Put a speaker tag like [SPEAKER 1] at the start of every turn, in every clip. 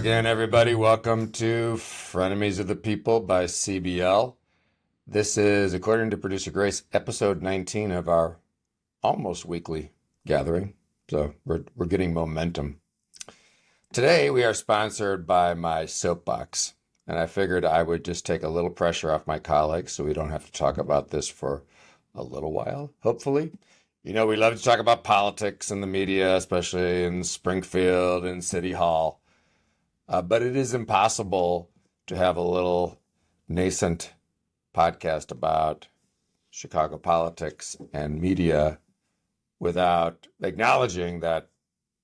[SPEAKER 1] again, everybody. Welcome to Frenemies of the People by CBL. This is, according to producer Grace, episode 19 of our almost weekly gathering. So we're getting momentum. Today we are sponsored by my soapbox, and I figured I would just take a little pressure off my colleagues so we don't have to talk about this for a little while, hopefully. You know, we love to talk about politics and the media, especially in Springfield and City Hall. But it is impossible to have a little nascent podcast about Chicago politics and media without acknowledging that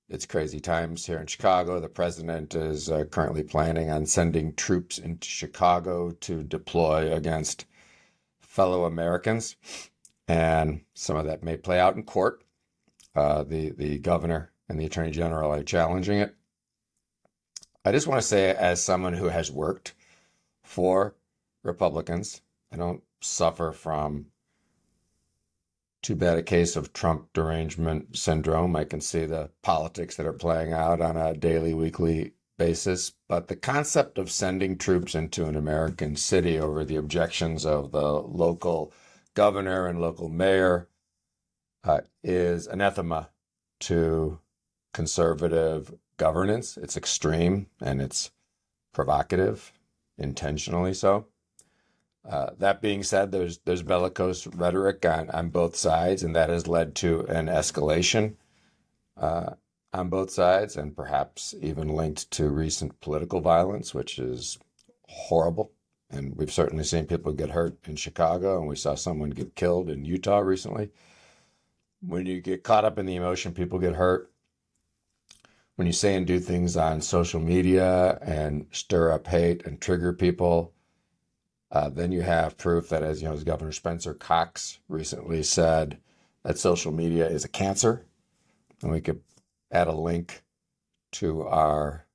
[SPEAKER 1] it's crazy times here in Chicago. The president is currently planning on sending troops into Chicago to deploy against fellow Americans. And some of that may play out in court. The governor and the attorney general are challenging it. I just want to say, as someone who has worked for Republicans, I don't suffer from too bad a case of Trump derangement syndrome. I can see the politics that are playing out on a daily, weekly basis. But the concept of sending troops into an American city over the objections of the local governor and local mayor is anathema to conservative governance. It's extreme and it's provocative, intentionally so. That being said, there's bellicose rhetoric on both sides, and that has led to an escalation on both sides, and perhaps even linked to recent political violence, which is horrible. And we've certainly seen people get hurt in Chicago, and we saw someone get killed in Utah recently. When you get caught up in the emotion, people get hurt. When you say and do things on social media and stir up hate and trigger people, then you have proof that, as Governor Spencer Cox recently said, that social media is a cancer. And we could add a link to our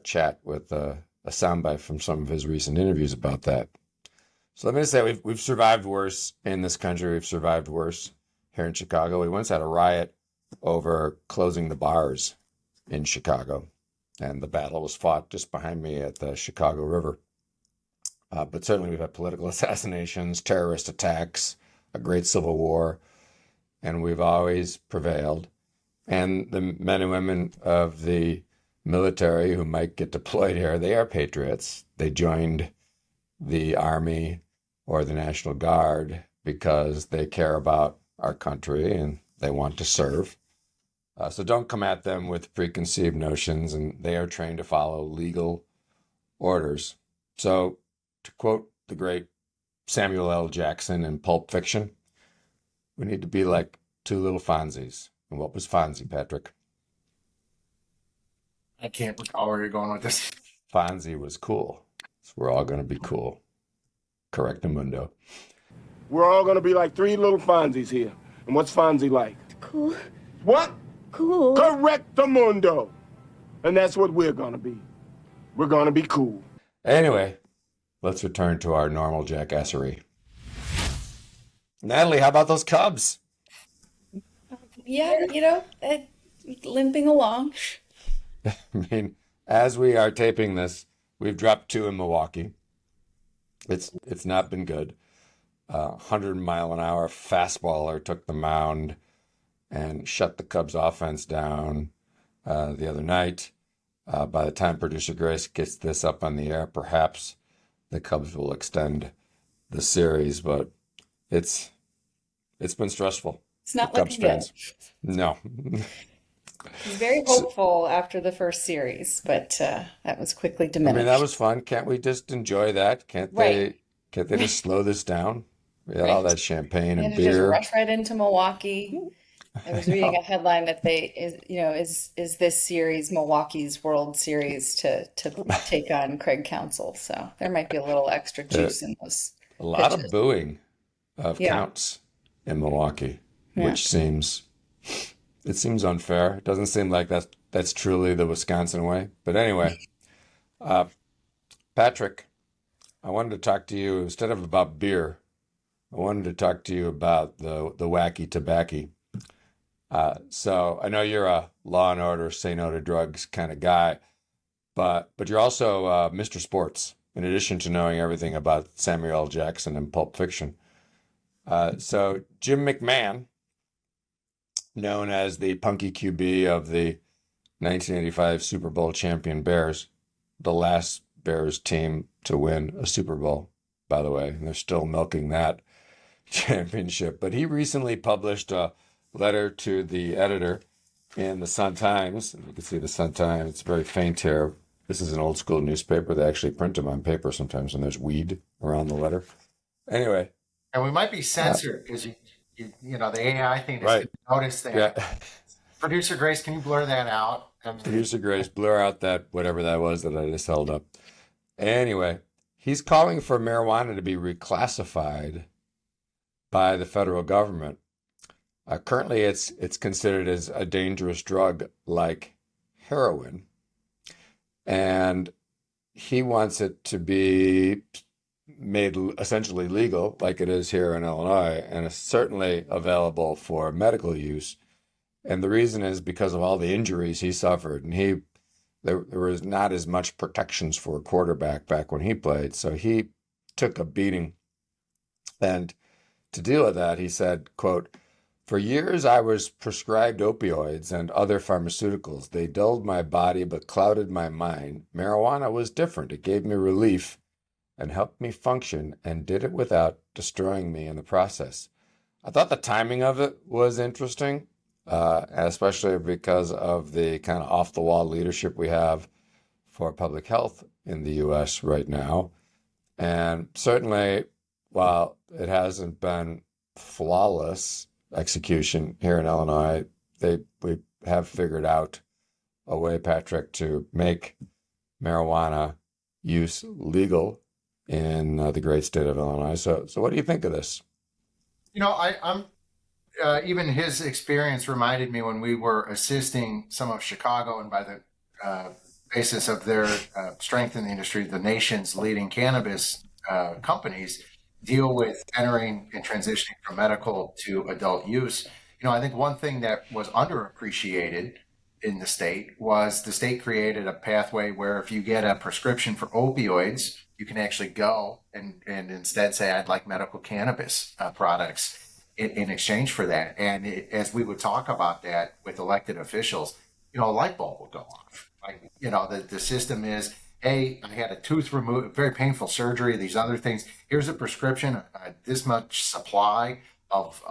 [SPEAKER 1] chat with a soundbite from some of his recent interviews about that. So let me just say, we've survived worse in this country. We've survived worse here in Chicago. We once had a riot over closing the bars in Chicago, and the battle was fought just behind me at the Chicago River. But certainly we've had political assassinations, terrorist attacks, a great civil war, and we've always prevailed. And the men and women of the military who might get deployed here, they are patriots. They joined the Army or the National Guard because they care about our country and they want to serve. So don't come at them with preconceived notions, and they are trained to follow legal orders. So to quote the great Samuel L. Jackson in Pulp Fiction, we need to be like two little Fonzies. And what was Fonzie, Patrick?
[SPEAKER 2] I can't recall where you're going with this.
[SPEAKER 1] Fonzie was cool. So we're all going to be cool. Correctamundo.
[SPEAKER 3] We're all going to be like three little Fonzies here. And what's Fonzie like?
[SPEAKER 4] Cool.
[SPEAKER 3] What?
[SPEAKER 4] Cool.
[SPEAKER 3] Correctamundo. And that's what we're going to be. We're going to be cool.
[SPEAKER 1] Anyway, let's return to our normal jackassery. Natalie, how about those Cubs?
[SPEAKER 4] Yeah, limping along.
[SPEAKER 1] I mean, as we are taping this, we've dropped 2 in Milwaukee. It's not been good. 100-mile-an-hour fastballer took the mound and shut the Cubs offense down the other night. By the time producer Grace gets this up on the air, perhaps the Cubs will extend the series, but it's been stressful.
[SPEAKER 4] It's not
[SPEAKER 1] for Cubs
[SPEAKER 4] looking
[SPEAKER 1] fans.
[SPEAKER 4] good.
[SPEAKER 1] No.
[SPEAKER 4] He's very hopeful after the first series, but that was quickly
[SPEAKER 1] I
[SPEAKER 4] diminished.
[SPEAKER 1] mean, that was fun. Can't we just enjoy that? Can't they?
[SPEAKER 4] Right.
[SPEAKER 1] Can't they just slow this down? We had all
[SPEAKER 4] Right.
[SPEAKER 1] that champagne
[SPEAKER 4] And
[SPEAKER 1] and
[SPEAKER 4] to just
[SPEAKER 1] beer.
[SPEAKER 4] rush right into Milwaukee. I was reading a headline that is this series Milwaukee's World Series to take on Craig Counsell. So there might be a little extra juice in those
[SPEAKER 1] A lot of
[SPEAKER 4] pitches.
[SPEAKER 1] booing of
[SPEAKER 4] Yeah.
[SPEAKER 1] counts in Milwaukee,
[SPEAKER 4] Yeah.
[SPEAKER 1] which seems unfair. It doesn't seem like that's truly the Wisconsin way. But anyway, Patrick, I wanted to talk to you instead of about beer. I wanted to talk to you about the wacky tobacco. So I know you're a Law and Order, say no to drugs kind of guy. but you're also Mr. Sports, in addition to knowing everything about Samuel L. Jackson and Pulp Fiction. So Jim McMahon, known as the punky QB of the 1985 Super Bowl champion Bears, the last Bears team to win a Super Bowl, by the way, and they're still milking that championship. But he recently published a letter to the editor in the Sun-Times. You can see the Sun-Times. It's very faint here. This is an old school newspaper. They actually print them on paper sometimes, and there's weed around the letter. Anyway,
[SPEAKER 2] And we might be censored because the AI thing is
[SPEAKER 1] right.
[SPEAKER 2] going to notice that.
[SPEAKER 1] Yeah.
[SPEAKER 2] Producer Grace, can you blur that out?
[SPEAKER 1] Producer Grace, blur out that whatever that was that I just held up. Anyway, he's calling for marijuana to be reclassified by the federal government. Currently, it's considered as a dangerous drug like heroin, and he wants it to be made essentially legal, like it is here in Illinois, and it's certainly available for medical use. And the reason is because of all the injuries he suffered, and there was not as much protections for a quarterback back when he played, so he took a beating. And to deal with that, he said, quote, "For years I was prescribed opioids and other pharmaceuticals. They dulled my body but clouded my mind. Marijuana was different. It gave me relief and helped me function and did it without destroying me in the process." I thought the timing of it was interesting, especially because of the kind of off-the-wall leadership we have for public health in the U.S. right now. And certainly, while it hasn't been flawless execution here in Illinois, we have figured out a way, Patrick, to make marijuana use legal in the great state of Illinois. So what do you think of this?
[SPEAKER 2] I'm even his experience reminded me when we were assisting some of Chicago, and by the basis of their strength in the industry, the nation's leading cannabis companies deal with entering and transitioning from medical to adult use. I think one thing that was underappreciated in the state was the state created a pathway where if you get a prescription for opioids, you can actually go and instead say, I'd like medical cannabis products in exchange for that. And as we would talk about that with elected officials, a light bulb would go off. Like, the system is, hey, I had a tooth removed, very painful surgery, these other things. Here's a prescription, this much supply of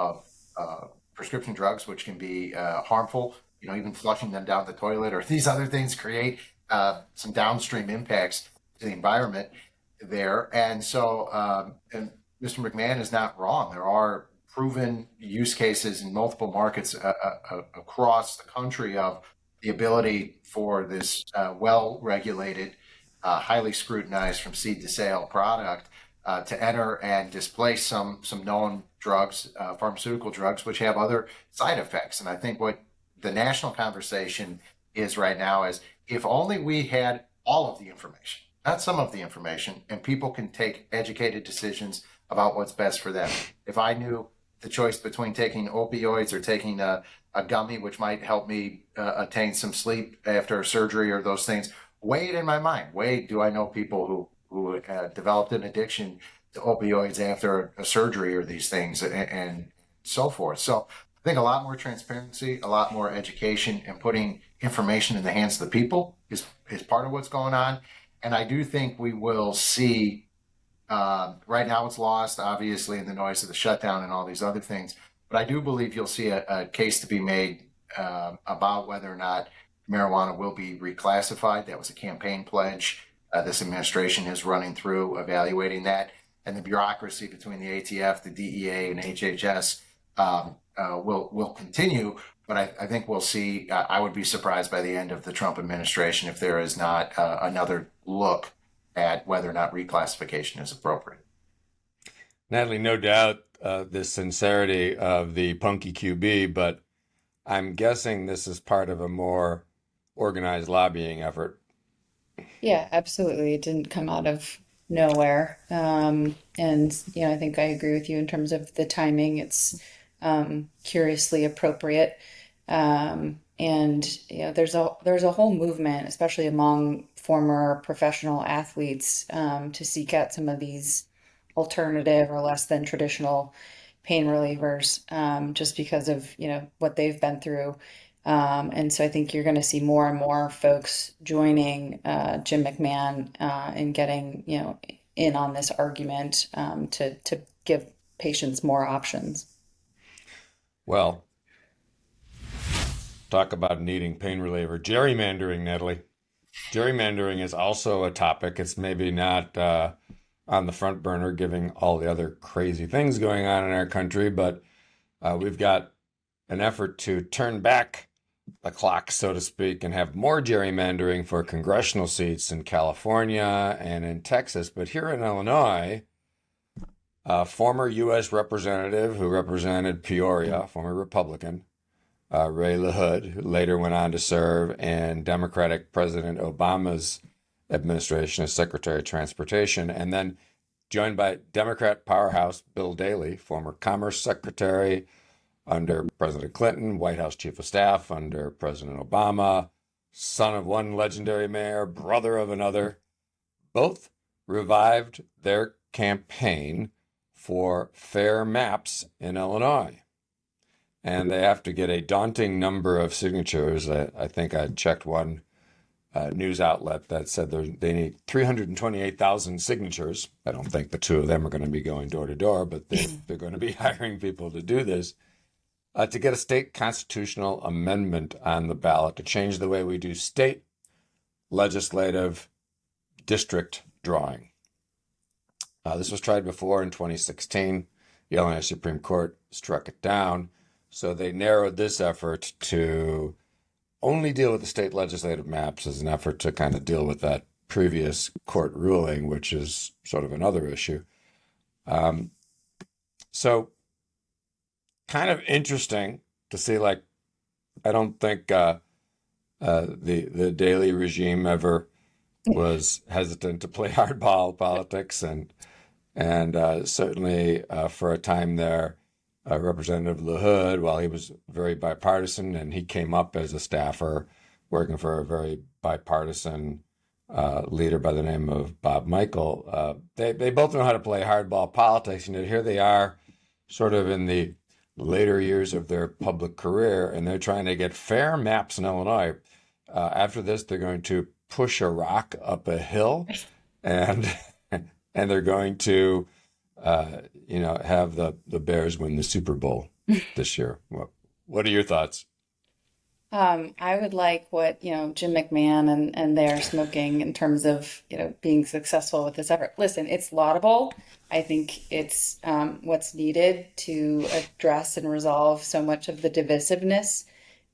[SPEAKER 2] prescription drugs, which can be harmful, even flushing them down the toilet or these other things create some downstream impacts to the environment there. And so, and Mr. McMahon is not wrong. There are proven use cases in multiple markets across the country of the ability for this well-regulated, highly scrutinized from seed to sale product to enter and displace some known drugs, pharmaceutical drugs, which have other side effects. And I think what the national conversation is right now is if only we had all of the information, not some of the information, and people can take educated decisions about what's best for them. If I knew the choice between taking opioids or taking a gummy, which might help me attain some sleep after surgery or those things, weigh it in my mind. Do I know people who developed an addiction to opioids after a surgery or these things and so forth. So I think a lot more transparency, a lot more education, and putting information in the hands of the people is part of what's going on. And I do think we will see, right now it's lost, obviously, in the noise of the shutdown and all these other things. But I do believe you'll see a case to be made about whether or not marijuana will be reclassified. That was a campaign pledge. This administration is running through evaluating that. And the bureaucracy between the ATF, the DEA, and HHS will continue. But I think we'll see, I would be surprised by the end of the Trump administration if there is not another look at whether or not reclassification is appropriate.
[SPEAKER 1] Natalie, no doubt the sincerity of the punky QB, but I'm guessing this is part of a more organized lobbying effort.
[SPEAKER 4] Yeah, absolutely. It didn't come out of nowhere. I think I agree with you in terms of the timing. It's curiously appropriate. There's a whole movement, especially among former professional athletes to seek out some of these alternative or less than traditional pain relievers, just because of, what they've been through. And so I think you're going to see more and more folks joining Jim McMahon and getting, in on this argument to give patients more options.
[SPEAKER 1] Well, talk about needing pain reliever. Gerrymandering, Natalie. Gerrymandering is also a topic. It's maybe not on the front burner, given all the other crazy things going on in our country, but we've got an effort to turn back the clock, so to speak, and have more gerrymandering for congressional seats in California and in Texas. But here in Illinois, a former U.S. representative who represented Peoria, former Republican, Ray LaHood, who later went on to serve in Democratic President Obama's administration as Secretary of Transportation, and then joined by Democrat powerhouse Bill Daley, former Commerce Secretary under President Clinton, White House Chief of Staff under President Obama, son of one legendary mayor, brother of another. Both revived their campaign for fair maps in Illinois. And they have to get a daunting number of signatures. I think I checked one news outlet that said they need 328,000 signatures. I don't think the two of them are going to be going door to door, but they're going to be hiring people to do this. To get a state constitutional amendment on the ballot to change the way we do state legislative district drawing. This was tried before in 2016. The Illinois Supreme Court struck it down. So they narrowed this effort to only deal with the state legislative maps as an effort to kind of deal with that previous court ruling, which is sort of another issue. So kind of interesting to see, like, I don't think the Daley regime ever was hesitant to play hardball politics, and certainly for a time there, Representative LaHood, while he was very bipartisan, and he came up as a staffer working for a very bipartisan leader by the name of Bob Michael. They both know how to play hardball politics, and yet here they are sort of in the later years of their public career, and they're trying to get fair maps in Illinois. After this, they're going to push a rock up a hill, and they're going to have the Bears win the Super Bowl this year. What are your thoughts?
[SPEAKER 4] I would like what, Jim McMahon and they're smoking in terms of, being successful with this effort. Listen, it's laudable. I think it's what's needed to address and resolve so much of the divisiveness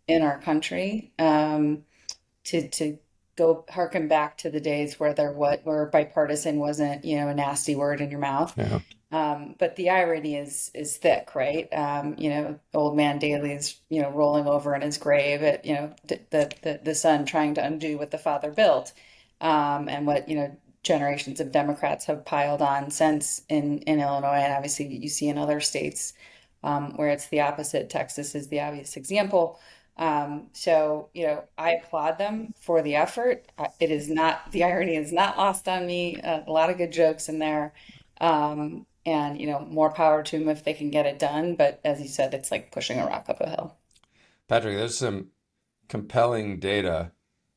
[SPEAKER 4] in our country. To go harken back to the days where bipartisan wasn't, a nasty word in your mouth.
[SPEAKER 1] Yeah.
[SPEAKER 4] But the irony is thick, right? Old man Daley's, rolling over in his grave at, the son trying to undo what the father built, and what, generations of Democrats have piled on since in Illinois. And obviously you see in other states, where it's the opposite. Texas is the obvious example. So, I applaud them for the effort. The irony is not lost on me. A lot of good jokes in there. And, more power to them if they can get it done. But as you said, it's like pushing a rock up a hill.
[SPEAKER 1] Patrick, there's some compelling data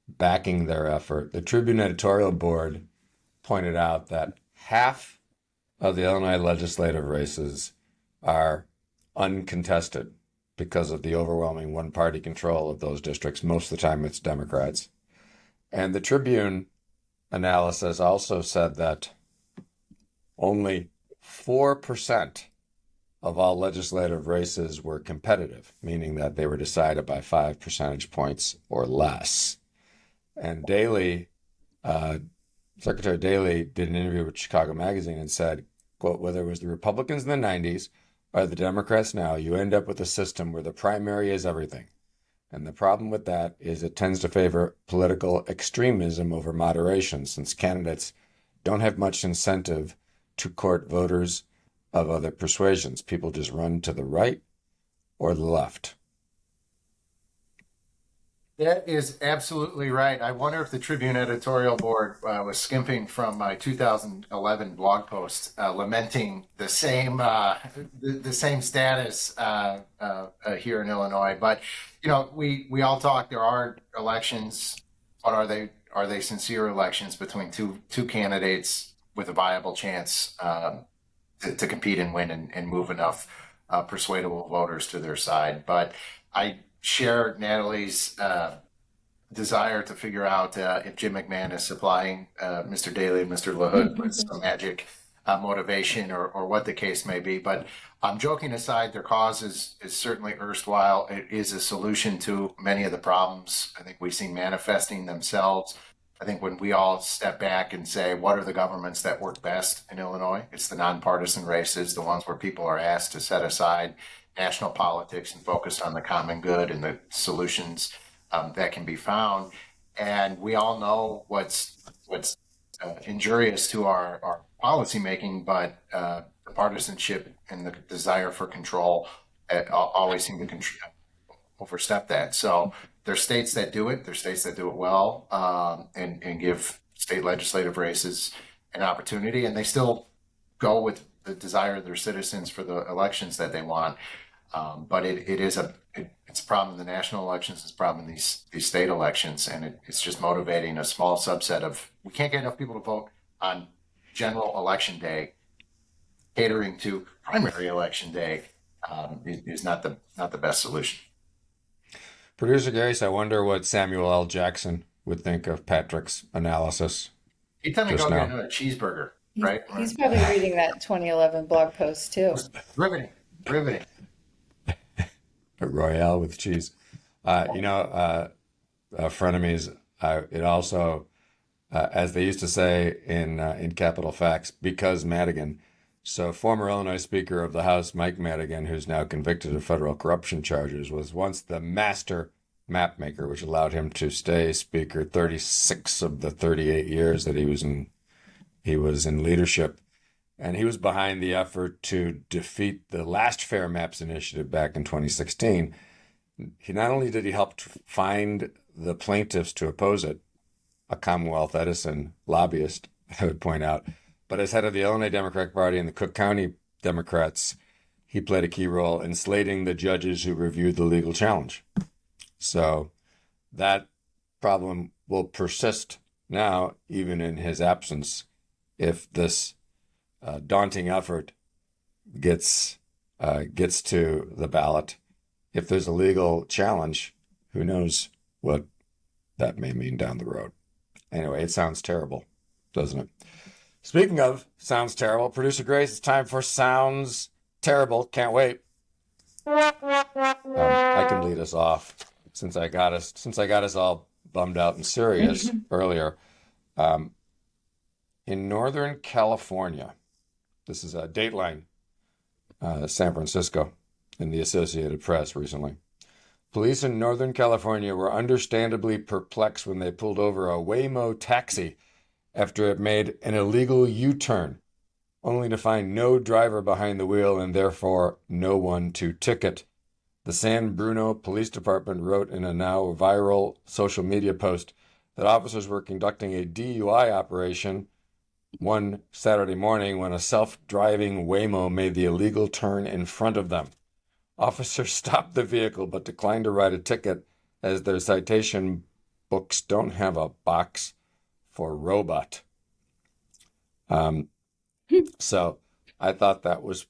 [SPEAKER 1] backing their effort. The Tribune editorial board pointed out that half of the Illinois legislative races are uncontested because of the overwhelming one-party control of those districts. Most of the time it's Democrats. And the Tribune analysis also said that only 4% of all legislative races were competitive, meaning that they were decided by 5 percentage points or less. And Daley, Secretary Daley, did an interview with Chicago Magazine and said, quote, whether it was the Republicans in the 90s or the Democrats now, you end up with a system where the primary is everything. And the problem with that is it tends to favor political extremism over moderation, since candidates don't have much incentive to court voters of other persuasions. People just run to the right or the left.
[SPEAKER 2] That is absolutely right. I wonder if the Tribune editorial board was skimping from my 2011 blog post lamenting the same status here in Illinois. But we all talk. There are elections, but are they sincere elections between two candidates with a viable chance to compete and win and move enough persuadable voters to their side? But I share Natalie's desire to figure out if Jim McMahon is supplying Mr. Daley and Mr. LaHood with some magic motivation or what the case may be. But joking aside, their cause is certainly erstwhile. It is a solution to many of the problems I think we've seen manifesting themselves. I think when we all step back and say, what are the governments that work best in Illinois? It's the nonpartisan races, the ones where people are asked to set aside national politics and focus on the common good and the solutions that can be found. And we all know what's injurious to our policymaking, but the partisanship and the desire for control always seem to overstep that. So there's states that do it. There's states that do it well and give state legislative races an opportunity, and they still go with the desire of their citizens for the elections that they want. But it's a problem in the national elections. It's a problem in these state elections, and it's just motivating a small subset of. We can't get enough people to vote on general election day. Catering to primary election day is not the best solution.
[SPEAKER 1] Producer Grace, I wonder what Samuel L. Jackson would think of Patrick's analysis.
[SPEAKER 2] He'd tell me to
[SPEAKER 1] Just
[SPEAKER 2] go
[SPEAKER 1] now.
[SPEAKER 2] get another cheeseburger, right?
[SPEAKER 4] He's probably reading that 2011 blog post too.
[SPEAKER 2] Riveting.
[SPEAKER 1] A Royale with cheese. Frenemies, it also, as they used to say in Capital Facts, because Madigan. So former Illinois Speaker of the House, Mike Madigan, who's now convicted of federal corruption charges, was once the master map maker, which allowed him to stay Speaker 36 of the 38 years that he was in leadership. And he was behind the effort to defeat the last Fair Maps initiative back in 2016. Not only did he help find the plaintiffs to oppose it, a Commonwealth Edison lobbyist, I would point out, but as head of the Illinois Democratic Party and the Cook County Democrats, he played a key role in slating the judges who reviewed the legal challenge. So that problem will persist now, even in his absence, if this daunting effort gets to the ballot. If there's a legal challenge, who knows what that may mean down the road. Anyway, it sounds terrible, doesn't it? Speaking of sounds terrible, Producer Grace, it's time for Sounds Terrible. Can't wait. I can lead us off since I got us all bummed out and serious earlier. In Northern California, this is a Dateline, San Francisco, in the Associated Press recently. Police in Northern California were understandably perplexed when they pulled over a Waymo taxi after it made an illegal U-turn, only to find no driver behind the wheel and therefore no one to ticket. The San Bruno Police Department wrote in a now viral social media post that officers were conducting a DUI operation one Saturday morning when a self-driving Waymo made the illegal turn in front of them. Officers stopped the vehicle but declined to write a ticket as their citation books don't have a box for robot. So I thought that was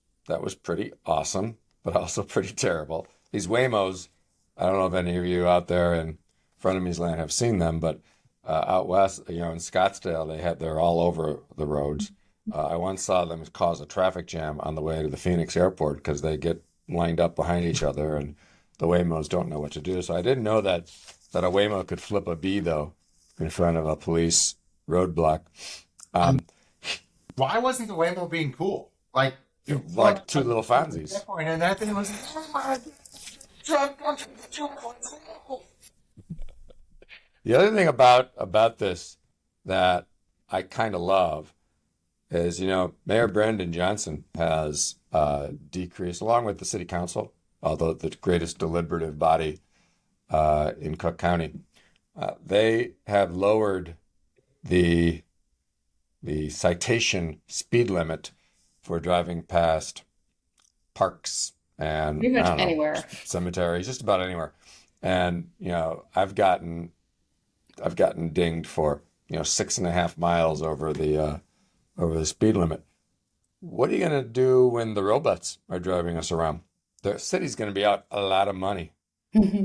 [SPEAKER 1] pretty awesome, but also pretty terrible. These Waymos, I don't know if any of you out there in Frenemies land have seen them, but out west, in Scottsdale, they're all over the roads. I once saw them cause a traffic jam on the way to the Phoenix airport because they get lined up behind each other and the Waymos don't know what to do. So I didn't know that a Waymo could flip a B, though, in front of a police roadblock.
[SPEAKER 2] Why wasn't the Waymo being cool? Like
[SPEAKER 1] two little Fonzies.
[SPEAKER 2] And that thing was.
[SPEAKER 1] The other thing about this that I kind of love is, Mayor Brandon Johnson has decreased, along with the city council, although the greatest deliberative body in Cook County. They have lowered the citation speed limit for driving past parks and
[SPEAKER 4] Pretty
[SPEAKER 1] I
[SPEAKER 4] much
[SPEAKER 1] don't know,
[SPEAKER 4] anywhere.
[SPEAKER 1] cemeteries, just about anywhere. And I've gotten dinged for 6.5 miles over the speed limit. What are you gonna do when the robots are driving us around? The city's gonna be out a lot of money,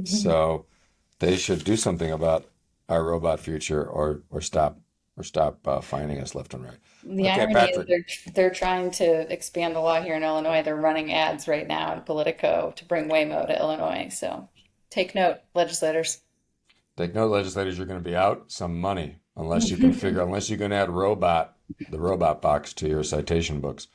[SPEAKER 1] so they should do something about our robot future, or stop finding us left and right.
[SPEAKER 4] The
[SPEAKER 1] Okay,
[SPEAKER 4] irony is
[SPEAKER 1] Patrick.
[SPEAKER 4] they're trying to expand the law here in Illinois. They're running ads right now in Politico to bring Waymo to Illinois. So take note, legislators.
[SPEAKER 1] Take note, legislators, you're going to be out some money unless you can add the robot box to your citation books.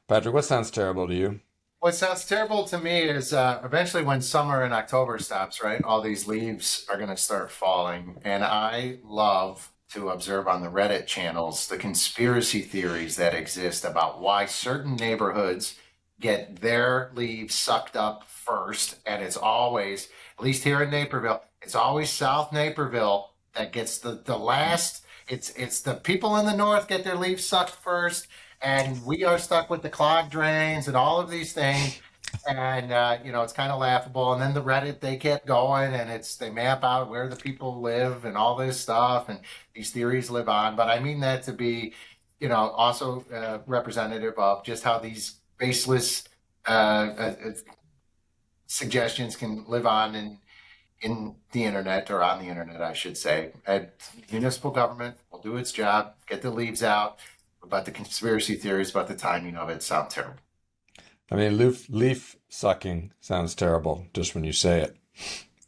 [SPEAKER 1] Patrick, what sounds terrible to you?
[SPEAKER 2] What sounds terrible to me is eventually when summer in October stops, right? All these leaves are going to start falling. And I love to observe on the Reddit channels the conspiracy theories that exist about why certain neighborhoods get their leaves sucked up first. And it's always, at least here in Naperville, it's always South Naperville that gets the last. It's the people in the north get their leaves sucked first, and we are stuck with the clogged drains and all of these things. And it's kind of laughable. And then the Reddit, they get going, and they map out where the people live and all this stuff, and these theories live on. But I mean that to be, also representative of just how these baseless suggestions can live on in the internet, or on the internet, I should say. And municipal government will do its job, get the leaves out, but the conspiracy theories about the timing of it sound terrible.
[SPEAKER 1] I mean, leaf sucking sounds terrible just when you say it.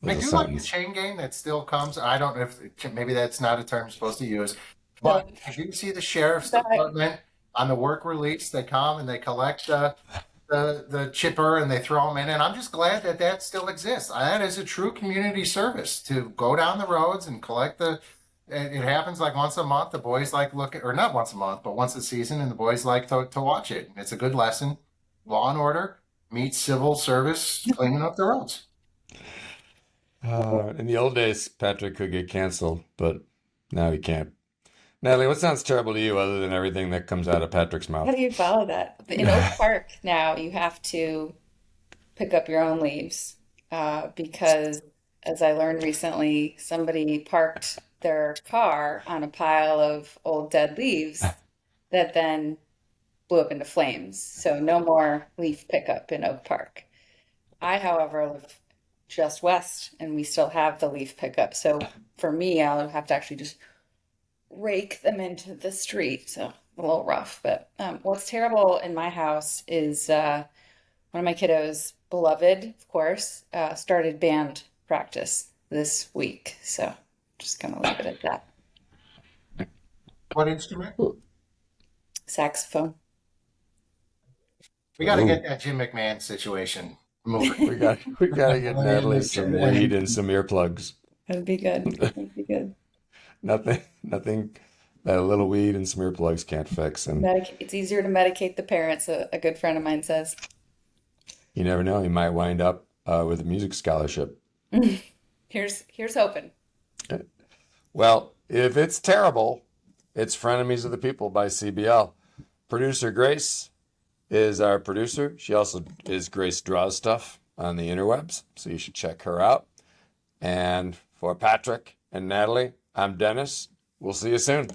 [SPEAKER 2] I
[SPEAKER 1] As a
[SPEAKER 2] do like the
[SPEAKER 1] sentence.
[SPEAKER 2] chain gang that still comes. I don't know if maybe that's not a term you're supposed to use, but I do see the sheriff's department on the work release. They come and they collect the chipper and they throw them in. And I'm just glad that still exists. That is a true community service, to go down the roads and collect it happens like once a month. The boys like or not once a month, but once a season, and the boys like to watch it. It's a good lesson. Law and order meets civil service cleaning up the roads.
[SPEAKER 1] In the old days, Patrick could get canceled, but now he can't. Natalie, what sounds terrible to you other than everything that comes out of Patrick's
[SPEAKER 4] How
[SPEAKER 1] mouth?
[SPEAKER 4] do you follow that? In Oak Park now, you have to pick up your own leaves because, as I learned recently, somebody parked their car on a pile of old dead leaves that then blew up into flames. So no more leaf pickup in Oak Park. I, however, live just west, and we still have the leaf pickup. So for me, I'll have to actually just rake them into the street. So a little rough. But what's terrible in my house is one of my kiddos, beloved, of course, started band practice this week. So just gonna leave it at that.
[SPEAKER 2] What instrument?
[SPEAKER 4] Saxophone.
[SPEAKER 2] We got to
[SPEAKER 1] Ooh.
[SPEAKER 2] get that Jim McMahon situation moving.
[SPEAKER 1] We gotta get Natalie some weed and some earplugs.
[SPEAKER 4] That'd be good. That'd be good.
[SPEAKER 1] Nothing that a little weed and some earplugs can't fix. And
[SPEAKER 4] It's easier to medicate the parents, a good friend of mine says.
[SPEAKER 1] you never know, you might wind up with a music scholarship.
[SPEAKER 4] Here's hoping.
[SPEAKER 1] Well, if it's terrible, it's Frenemies of the People by CBL. Producer Grace is our producer. She also is Grace Draws Stuff on the interwebs, so you should check her out. And for Patrick and Natalie, I'm Dennis. We'll see you soon.